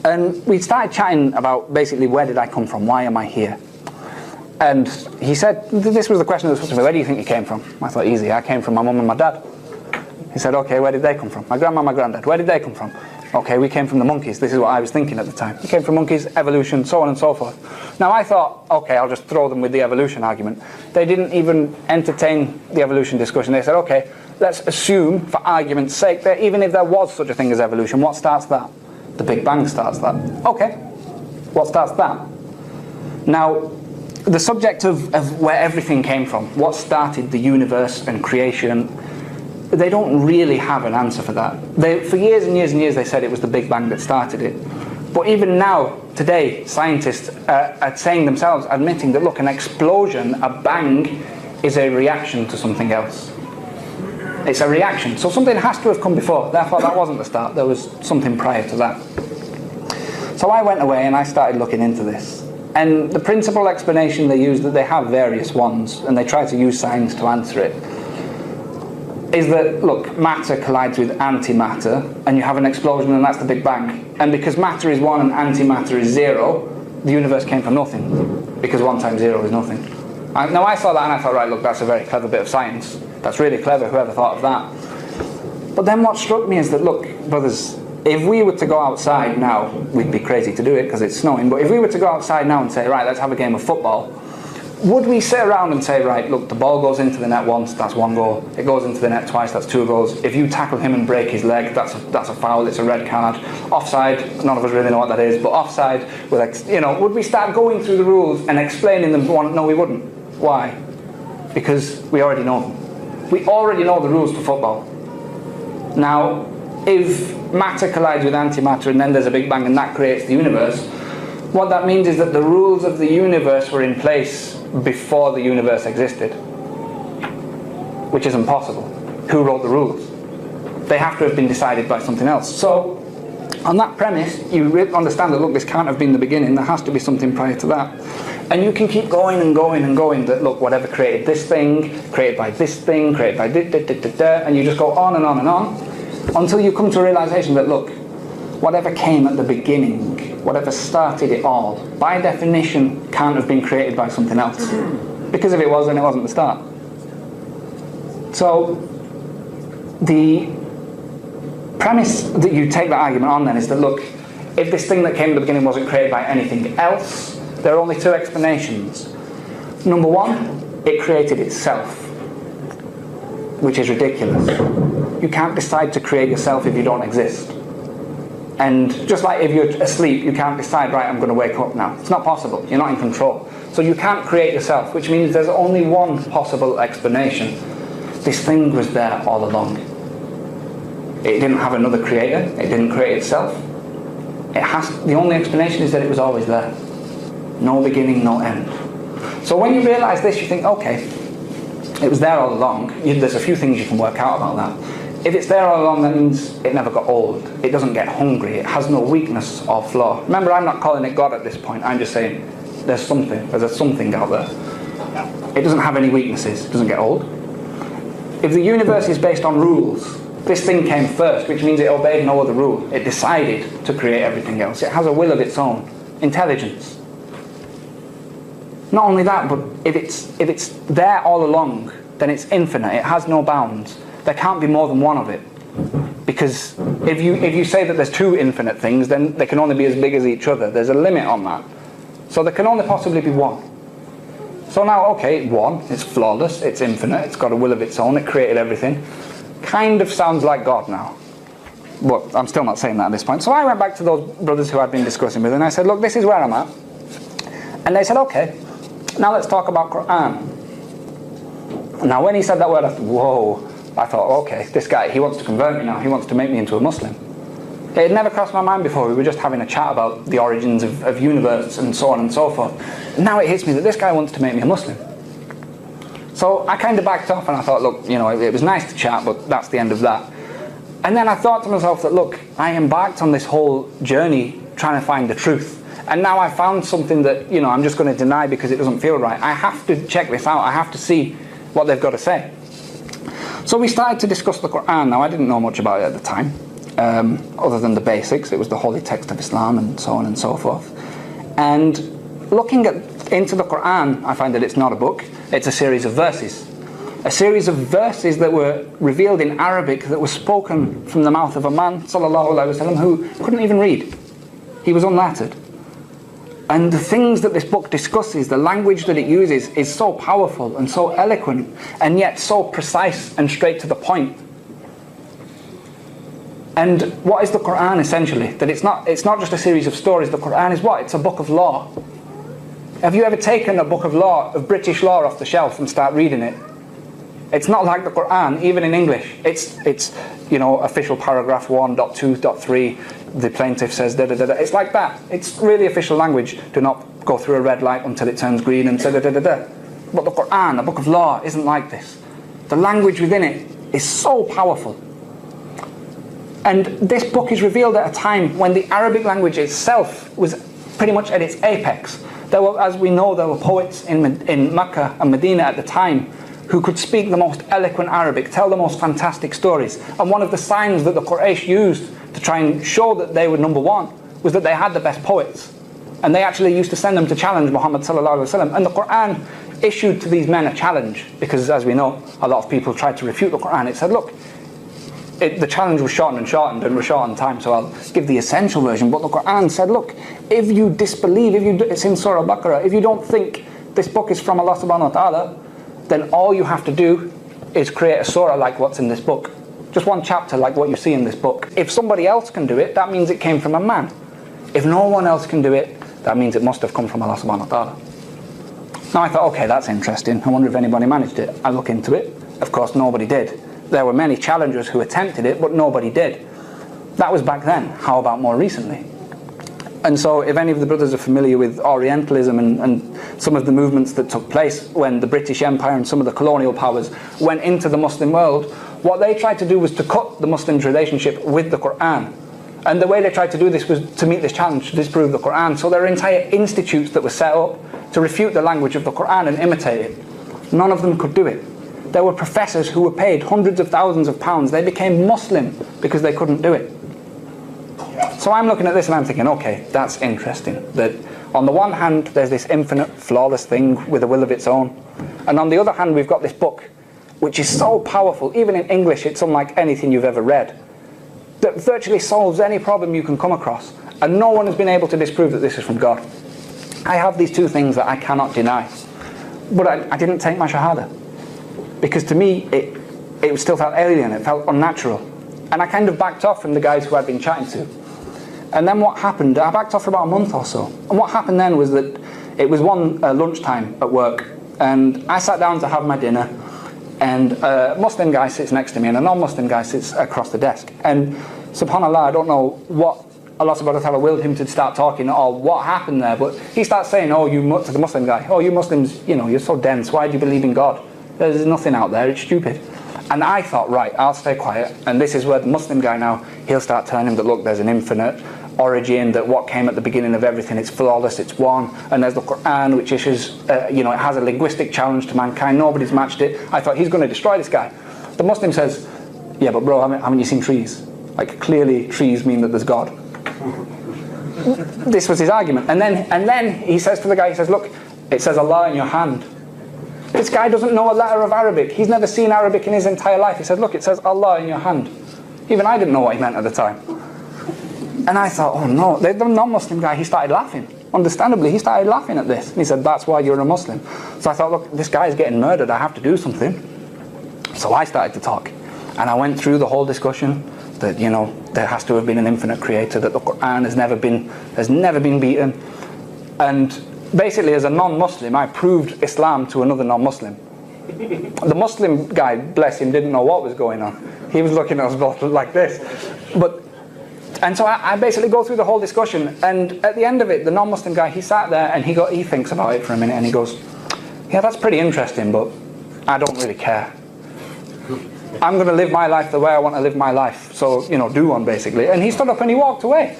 And we started chatting about basically where did I come from, why am I here? And he said, this was the question that was put to me, where do you think you came from? I thought, easy, I came from my mum and my dad. He said, okay, where did they come from? My grandma, my granddad, where did they come from? Okay, we came from the monkeys. This is what I was thinking at the time. We came from monkeys, evolution, so on and so forth. Now I thought, okay, I'll just throw them with the evolution argument. They didn't even entertain the evolution discussion. They said, okay, let's assume, for argument's sake, that even if there was such a thing as evolution, what starts that? The Big Bang starts that. Okay, what starts that? Now, the subject of where everything came from, what started the universe and creation, they don't really have an answer for that. For years and years and years they said it was the Big Bang that started it. But even now, today, scientists are saying themselves, admitting that, look, an explosion, a bang, is a reaction to something else. It's a reaction. So something has to have come before. Therefore, that wasn't the start. There was something prior to that. So I went away and I started looking into this. And the principal explanation they use, that they have various ones, and they try to use science to answer it, is that, look, matter collides with antimatter, and you have an explosion, and that's the Big Bang. And because matter is 1 and antimatter is 0, the universe came from nothing, because 1 times 0 is nothing. Now I saw that and I thought, right, look, that's a very clever bit of science. That's really clever, whoever thought of that. But then what struck me is that, look, brothers, if we were to go outside now, we'd be crazy to do it because it's snowing, but if we were to go outside now and say, right, let's have a game of football, would we sit around and say, right, look, the ball goes into the net once, that's 1 goal. It goes into the net twice, that's 2 goals. If you tackle him and break his leg, that's a foul, it's a red card. Offside, none of us really know what that is, but offside, would we start going through the rules and explaining them? No, we wouldn't. Why? Because we already know them. We already know the rules for football. Now, if matter collides with antimatter and then there's a Big Bang and that creates the universe, what that means is that the rules of the universe were in place before the universe existed, which is impossible. Who wrote the rules? They have to have been decided by something else. So, on that premise, you understand that, look, this can't have been the beginning, there has to be something prior to that. And you can keep going and going and going, that, look, whatever created this thing, created by this thing, created by and you just go on and on and on, until you come to a realization that, look, whatever came at the beginning, whatever started it all, by definition can't have been created by something else. Because if it was, then it wasn't the start. So, the premise that you take that argument on then is that, look, if this thing that came at the beginning wasn't created by anything else, there are only 2 explanations. Number 1, it created itself, which is ridiculous. You can't decide to create yourself if you don't exist. And just like if you're asleep, you can't decide, right, I'm going to wake up now. It's not possible. You're not in control. So you can't create yourself, which means there's only one possible explanation. This thing was there all along. It didn't have another creator. It didn't create itself. The only explanation is that it was always there. No beginning, no end. So when you realise this, you think, okay, it was there all along. There's a few things you can work out about that. If it's there all along, that means it never got old. It doesn't get hungry. It has no weakness or flaw. Remember, I'm not calling it God at this point. I'm just saying there's something. There's a something out there. It doesn't have any weaknesses. It doesn't get old. If the universe is based on rules, this thing came first, which means it obeyed no other rule. It decided to create everything else. It has a will of its own. Intelligence. Not only that, but if it's there all along, then it's infinite. It has no bounds. There can't be more than one of it. Because if you say that there's 2 infinite things, then they can only be as big as each other. There's a limit on that. So there can only possibly be one. So now, okay, 1, it's flawless, it's infinite, it's got a will of its own, it created everything. Kind of sounds like God now. But I'm still not saying that at this point. So I went back to those brothers who I'd been discussing with, and I said, look, this is where I'm at. And they said, okay, now let's talk about Quran. Now when he said that word, I thought, whoa. I thought, okay, this guy, he wants to convert me now. He wants to make me into a Muslim. It had never crossed my mind before. We were just having a chat about the origins of universe and so on and so forth. And now it hits me that this guy wants to make me a Muslim. So I kind of backed off and I thought, look, it was nice to chat, but that's the end of that. And then I thought to myself that, look, I embarked on this whole journey trying to find the truth. And now I found something that, I'm just going to deny because it doesn't feel right. I have to check this out. I have to see what they've got to say. So we started to discuss the Quran. Now, I didn't know much about it at the time. other than the basics. It was the holy text of Islam and so on and so forth. And looking into the Quran, I find that it's not a book, it's a series of verses. A series of verses that were revealed in Arabic that was spoken from the mouth of a man, sallallahu alaihi wasallam, who couldn't even read. He was unlettered. And the things that this book discusses, the language that it uses, is so powerful and so eloquent, and yet so precise and straight to the point. And what is the Quran essentially? That it's not just a series of stories. The Quran is what? It's a book of law. Have you ever taken a book of law, of British law, off the shelf and start reading it? It's not like the Quran, even in English. It's official paragraph 1.2.3, the plaintiff says da da da da. It's like that. It's really official language. Do not go through a red light until it turns green and da da da da da. But the Quran, a book of law, isn't like this. The language within it is so powerful. And this book is revealed at a time when the Arabic language itself was pretty much at its apex. As we know, there were poets in Mecca and Medina at the time who could speak the most eloquent Arabic, tell the most fantastic stories. And one of the signs that the Quraysh used to try and show that they were number one was that they had the best poets. And they actually used to send them to challenge Muhammad sallallahu alaihi wasallam. And the Quran issued to these men a challenge, because as we know, a lot of people tried to refute the Quran. It said, look, the challenge was shortened and we're short on time, so I'll give the essential version. But the Quran said, look, if you disbelieve, it's in Surah Baqarah, if you don't think this book is from Allah subhanahu wa ta'ala, then all you have to do is create a surah like what's in this book. Just one chapter like what you see in this book. If somebody else can do it, that means it came from a man. If no one else can do it, that means it must have come from Allah subhanahu wa ta'ala. Now I thought, okay, that's interesting. I wonder if anybody managed it. I look into it. Of course, nobody did. There were many challengers who attempted it, but nobody did. That was back then. How about more recently? And so if any of the brothers are familiar with Orientalism and some of the movements that took place when the British Empire and some of the colonial powers went into the Muslim world, what they tried to do was to cut the Muslims' relationship with the Quran. And the way they tried to do this was to meet this challenge, to disprove the Quran. So there are entire institutes that were set up to refute the language of the Quran and imitate it. None of them could do it. There were professors who were paid hundreds of thousands of pounds. They became Muslim because they couldn't do it. So I'm looking at this and I'm thinking, okay, that's interesting. That on the one hand, there's this infinite, flawless thing with a will of its own. And on the other hand, we've got this book, which is so powerful. Even in English, it's unlike anything you've ever read. That virtually solves any problem you can come across. And no one has been able to disprove that this is from God. I have these two things that I cannot deny. But I didn't take my Shahada. Because to me, it still felt alien, it felt unnatural. And I kind of backed off from the guys who I'd been chatting to. And then what happened, I backed off for about a month or so. And what happened then was that it was one lunchtime at work. And I sat down to have my dinner. And a Muslim guy sits next to me and a non-Muslim guy sits across the desk. And subhanAllah, I don't know what Allah subhanahu wa ta'ala willed him to start talking or what happened there. But he starts saying, to the Muslim guy, you Muslims, you're so dense, why do you believe in God? There's nothing out there, it's stupid. And I thought, right, I'll stay quiet. And this is where the Muslim guy now, he'll start telling him that, look, there's an infinite origin, that what came at the beginning of everything, it's flawless, it's one. And there's the Quran, which issues, it has a linguistic challenge to mankind. Nobody's matched it. I thought, he's going to destroy this guy. The Muslim says, yeah, but bro, haven't you seen trees? Like, clearly trees mean that there's God. This was his argument. And then he says to the guy, he says, look, it says Allah in your hand. This guy doesn't know a letter of Arabic. He's never seen Arabic in his entire life. He said, look, it says Allah in your hand. Even I didn't know what he meant at the time. And I thought, oh no, the non-Muslim guy, he started laughing. Understandably, he started laughing at this. And he said, that's why you're a Muslim. So I thought, look, this guy is getting murdered. I have to do something. So I started to talk. And I went through the whole discussion that, there has to have been an infinite creator, that the Quran has never been beaten. And basically, as a non-Muslim, I proved Islam to another non-Muslim. The Muslim guy, bless him, didn't know what was going on. He was looking at us both like this. And so I basically go through the whole discussion, and at the end of it, the non-Muslim guy, he sat there and he thinks about it for a minute, and he goes, yeah, that's pretty interesting, but I don't really care. I'm going to live my life the way I want to live my life. So, do one, basically. And he stood up and he walked away.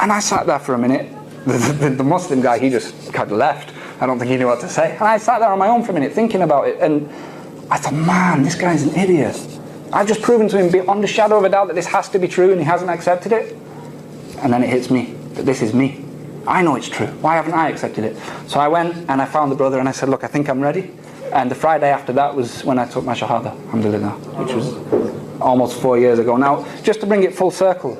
And I sat there for a minute. The Muslim guy, he just kind of left. I don't think he knew what to say. And I sat there on my own for a minute thinking about it. And I thought, man, this guy's an idiot. I've just proven to him beyond a shadow of a doubt that this has to be true, and he hasn't accepted it. And then it hits me that this is me. I know it's true. Why haven't I accepted it? So I went and I found the brother and I said, look, I think I'm ready. And the Friday after that was when I took my Shahada, alhamdulillah, which was almost 4 years ago. Now, just to bring it full circle,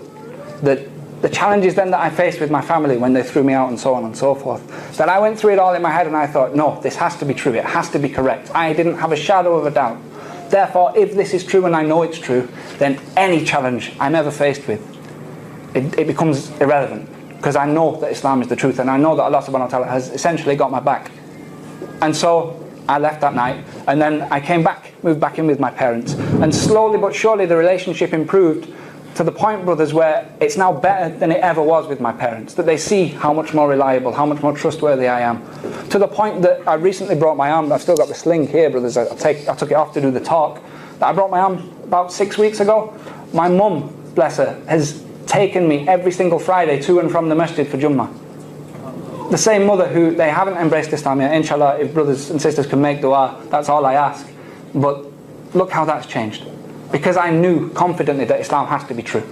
that the challenges then that I faced with my family when they threw me out and so on and so forth, that I went through it all in my head and I thought, no, this has to be true, it has to be correct. I didn't have a shadow of a doubt. Therefore, if this is true and I know it's true, then any challenge I'm ever faced with, it becomes irrelevant. Because I know that Islam is the truth, and I know that Allah subhanahu wa ta'ala has essentially got my back. And so I left that night, and then I came back, moved back in with my parents, and slowly but surely the relationship improved to the point, brothers, where it's now better than it ever was with my parents, that they see how much more reliable, how much more trustworthy I am. To the point that I recently brought my arm, I've still got the sling here, brothers, I took it off to do the talk, that I brought my arm about 6 weeks ago. My mum, bless her, has taken me every single Friday to and from the masjid for Jummah. The same mother who, they haven't embraced Islam yet. Inshallah, if brothers and sisters can make dua, that's all I ask. But look how that's changed. Because I knew confidently that Islam has to be true.